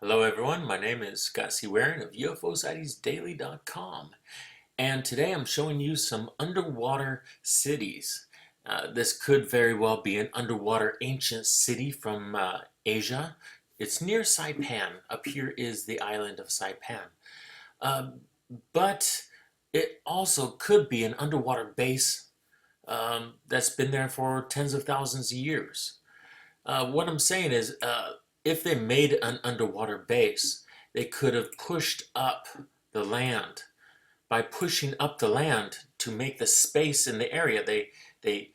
Hello everyone, my name is Scott C. Waring of UFOSightsDaily.com, and today I'm showing you some underwater cities. This could very well be an underwater ancient city from Asia. It's near Saipan. Up here is the island of Saipan. Uh, but it also could be an underwater base that's been there for tens of thousands of years. What I'm saying is, if they made an underwater base, they could have pushed up the land. By pushing up the land to make the space in the area, they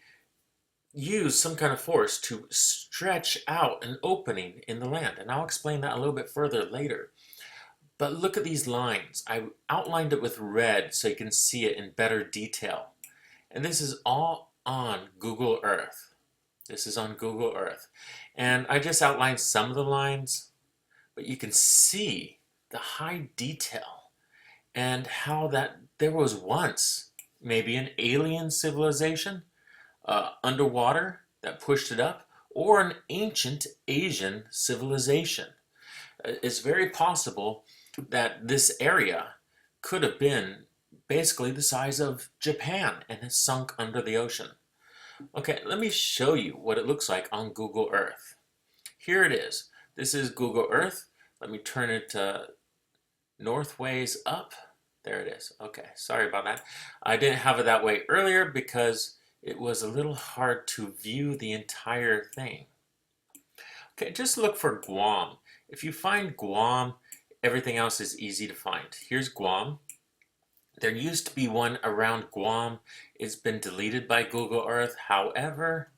use some kind of force to stretch out an opening in the land. And I'll explain that a little bit further later. But look at these lines. I outlined it with red so you can see it in better detail. And this is all on Google Earth. This is on Google Earth. And I just outlined some of the lines, but you can see the high detail and how that there was once maybe an alien civilization underwater that pushed it up, or an ancient Asian civilization. It's very possible that this area could have been basically the size of Japan and has sunk under the ocean. Okay, let me show you what it looks like on Google Earth. Here it is. This is Google Earth. Let me turn it northways up. There it is. Okay, sorry about that. I didn't have it that way earlier because it was a little hard to view the entire thing. Okay, just look for Guam. If you find Guam, everything else is easy to find. Here's Guam. There used to be one around Guam. It's been deleted by Google Earth. However,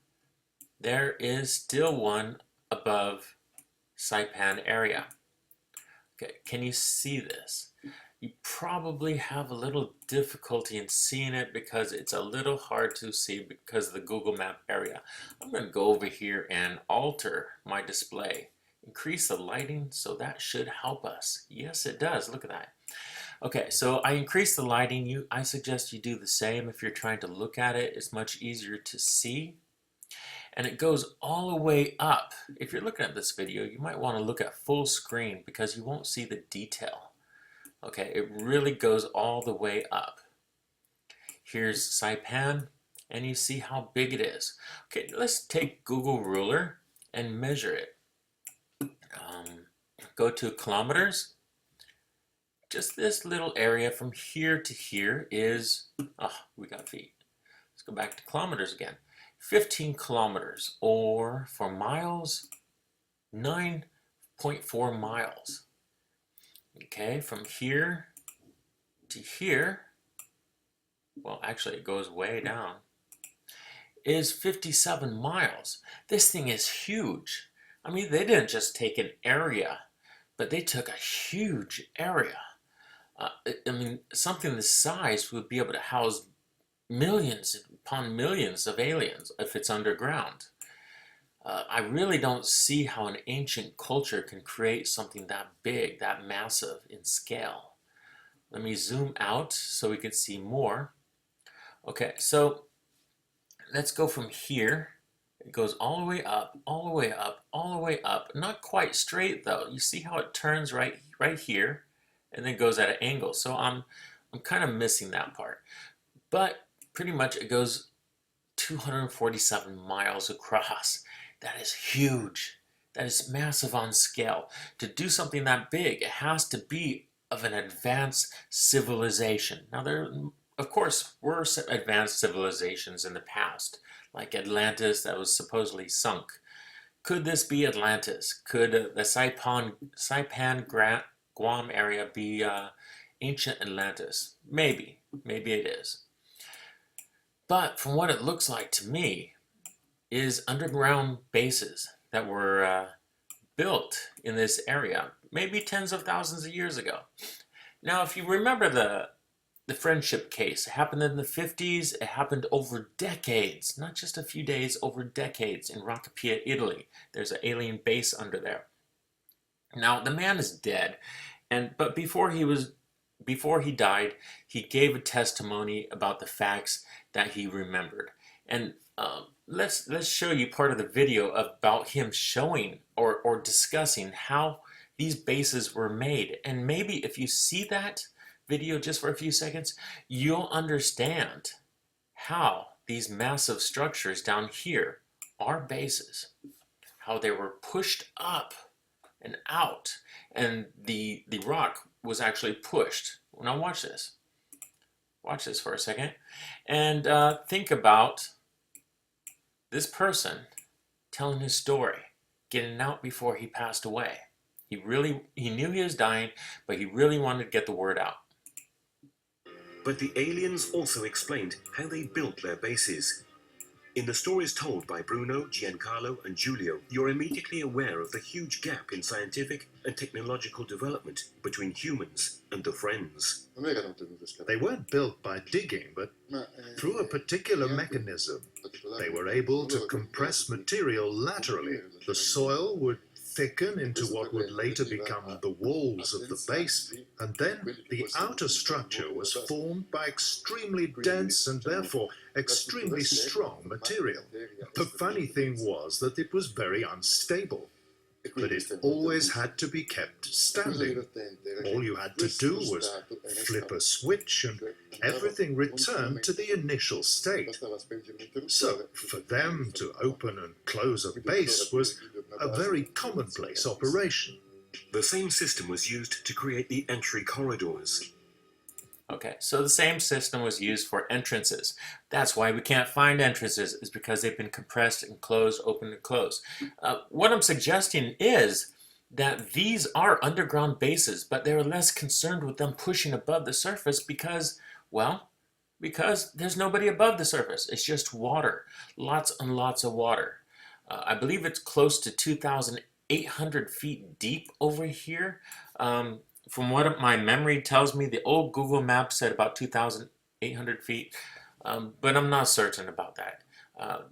there is still one above Saipan area. Okay, can you see this? You probably have a little difficulty in seeing it because it's a little hard to see because of the Google Map area. I'm going to go over here and alter my display. Increase the lighting, so that should help us. Yes, it does. Look at that. Okay, so I increased the lighting. I suggest you do the same if you're trying to look at it. It's much easier to see. And it goes all the way up. If you're looking at this video, you might want to look at full screen because you won't see the detail. Okay, it really goes all the way up. Here's Saipan, and you see how big it is. Okay, let's take Google Ruler and measure it. Go to kilometers. Just this little area from here to here is, we got feet. Let's go back to kilometers again. 15 kilometers, or for miles, 9.4 miles. Okay, from here to here, well, actually it goes way down, is 57 miles. This thing is huge. I mean, they didn't just take an area, but they took a huge area. I mean, something this size would be able to house millions upon millions of aliens if it's underground. I really don't see how an ancient culture can create something that big, that massive in scale. Let me zoom out so we can see more. Okay, so let's go from here. It goes all the way up, all the way up, all the way up. Not quite straight though. You see how it turns right here and then goes at an angle. So I'm kind of missing that part. But pretty much it goes 247 miles across. That is huge. That is massive on scale. To do something that big, it has to be of an advanced civilization. Now there, of course, were advanced civilizations in the past, like Atlantis that was supposedly sunk. Could this be Atlantis? Could the Saipan Guam area be ancient Atlantis? Maybe it is. But from what it looks like to me is underground bases that were built in this area, maybe tens of thousands of years ago. Now, if you remember the friendship case, it happened in the 50s. It happened over decades, not just a few days, over decades in Roccapia, Italy. There's an alien base under there. Now, the man is dead, but before he died, he gave a testimony about the facts that he remembered. And let's show you part of the video about him showing or discussing how these bases were made. And maybe if you see that video just for a few seconds, you'll understand how these massive structures down here are bases, how they were pushed up and out, and the rock was actually pushed. Now watch this. Watch this for a second, and think about this person telling his story, getting out before he passed away. He knew he was dying, but he really wanted to get the word out. But the aliens also explained how they built their bases. In the stories told by Bruno, Giancarlo, and Giulio, you're immediately aware of the huge gap in scientific and technological development between humans and the Friends. They weren't built by digging, but through a particular mechanism. They were able to compress material laterally. The soil would thicken into what would later become the walls of the base, and then the outer structure was formed by extremely dense and therefore extremely strong material. The funny thing was that it was very unstable, but it always had to be kept standing. All you had to do was flip a switch and everything returned to the initial state. So, for them to open and close a base was a very commonplace operation. The same system was used to create the entry corridors. Okay, so the same system was used for entrances. That's why we can't find entrances, is because they've been compressed and closed, open and closed. What I'm suggesting is that these are underground bases, but they're less concerned with them pushing above the surface because, well, because there's nobody above the surface. It's just water, lots and lots of water. I believe it's close to 2,800 feet deep over here. From what my memory tells me, the old Google map said about 2,800 feet, but I'm not certain about that.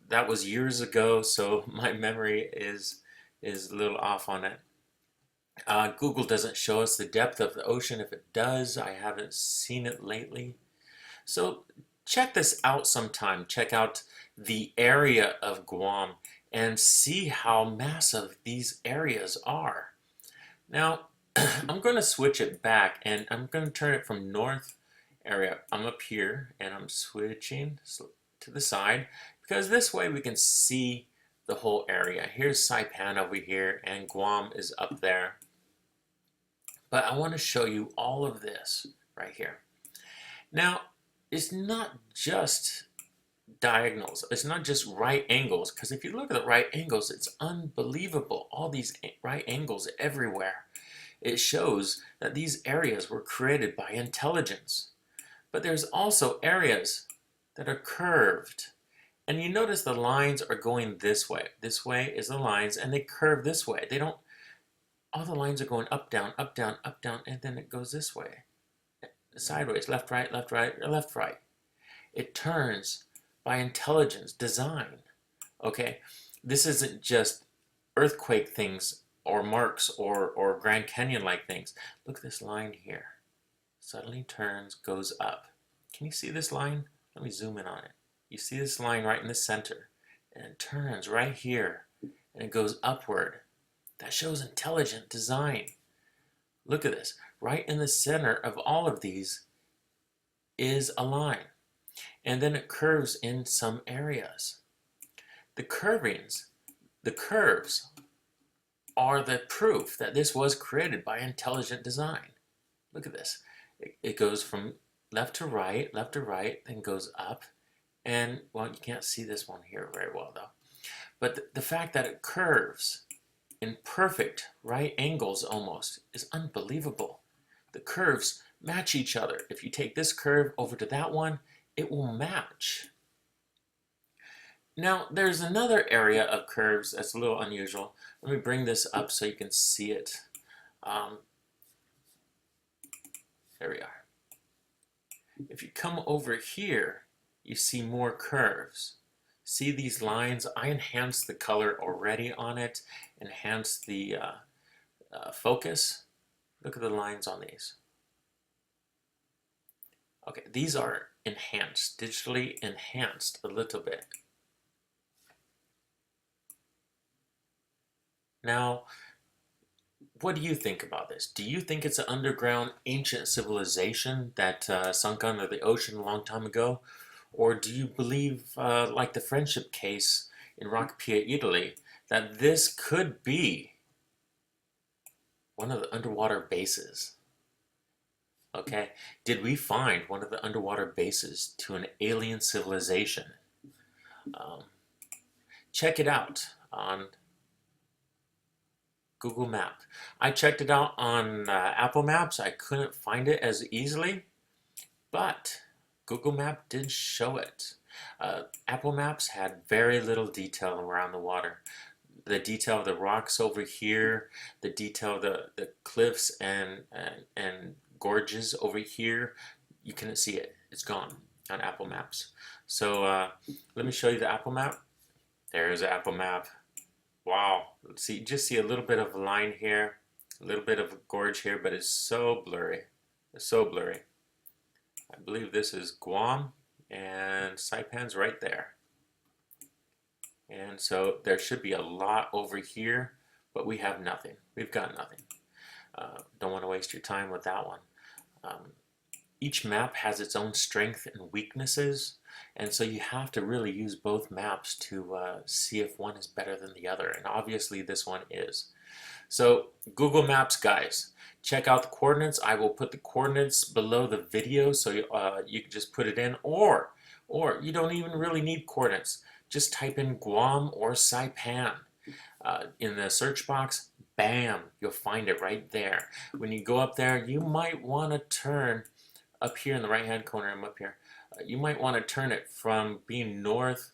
That was years ago, so my memory is a little off on it. Google doesn't show us the depth of the ocean. If it does, I haven't seen it lately. So check this out sometime. Check out the area of Guam and see how massive these areas are. Now, I'm going to switch it back and I'm going to turn it from north area. I'm up here and I'm switching to the side because this way we can see the whole area. Here's Saipan over here and Guam is up there. But I want to show you all of this right here. Now, it's not just diagonals. It's not just right angles, because if you look at the right angles, it's unbelievable. All these right angles everywhere. It shows that these areas were created by intelligence. But there's also areas that are curved. And you notice the lines are going this way. This way is the lines, and they curve this way. They don't, all the lines are going up, down, and then it goes this way. Sideways, left, right, or left, right. It turns by intelligence, design. Okay, this isn't just earthquake things or marks or Grand Canyon-like things. Look at this line here. Suddenly turns, goes up. Can you see this line? Let me zoom in on it. You see this line right in the center, and it turns right here, and it goes upward. That shows intelligent design. Look at this. Right in the center of all of these is a line. And then it curves in some areas. The curves are the proof that this was created by intelligent design. Look at this. It goes from left to right, then goes up. And, well, you can't see this one here very well, though. But the fact that it curves in perfect right angles almost is unbelievable. The curves match each other. If you take this curve over to that one, it will match. Now, there's another area of curves that's a little unusual. Let me bring this up so you can see it. There we are. If you come over here, you see more curves. See these lines? I enhanced the color already on it, enhanced the focus. Look at the lines on these. Okay, these are enhanced, digitally enhanced a little bit. Now, What do you think about this? Do you think it's an underground ancient civilization that sunk under the ocean a long time ago? Or do you believe, like the friendship case in Rock-Pia, Italy, that this could be one of the underwater bases? Okay, did we find one of the underwater bases to an alien civilization? Um, Check it out on Google Map. I checked it out on Apple Maps. I couldn't find it as easily, but Google Map did show it. Apple Maps had very little detail around the water. The detail of the rocks over here, the detail of the cliffs and gorges over here, you couldn't see it. It's gone on Apple Maps. So let me show you the Apple Map. There's the Apple Map. Wow, see, just see a little bit of a line here, a little bit of a gorge here, but it's so blurry. It's so blurry. I believe this is Guam, and Saipan's right there. And so there should be a lot over here, but we have nothing. We've got nothing. Don't want to waste your time with that one. Each map has its own strengths and weaknesses, and so you have to really use both maps to see if one is better than the other, and obviously this one is. So Google Maps, guys, check out the coordinates. I will put the coordinates below the video so you can just put it in, or you don't even really need coordinates. Just type in Guam or Saipan in the search box. Bam, you'll find it right there. When you go up there, you might want to turn up here in the right hand corner. I'm up here. You might want to turn it from being north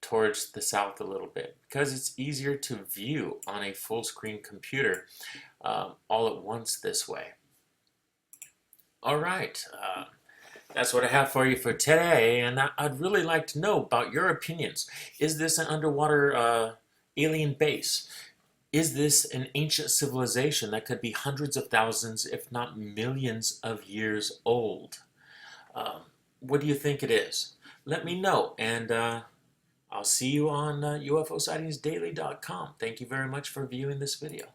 towards the south a little bit, because it's easier to view on a full screen computer all at once this way. All right, that's what I have for you for today, and I'd really like to know about your opinions. Is this an underwater alien base? Is this an ancient civilization that could be hundreds of thousands, if not millions of years old? What do you think it is? Let me know, and I'll see you on UFOSightings.daily.com. Thank you very much for viewing this video.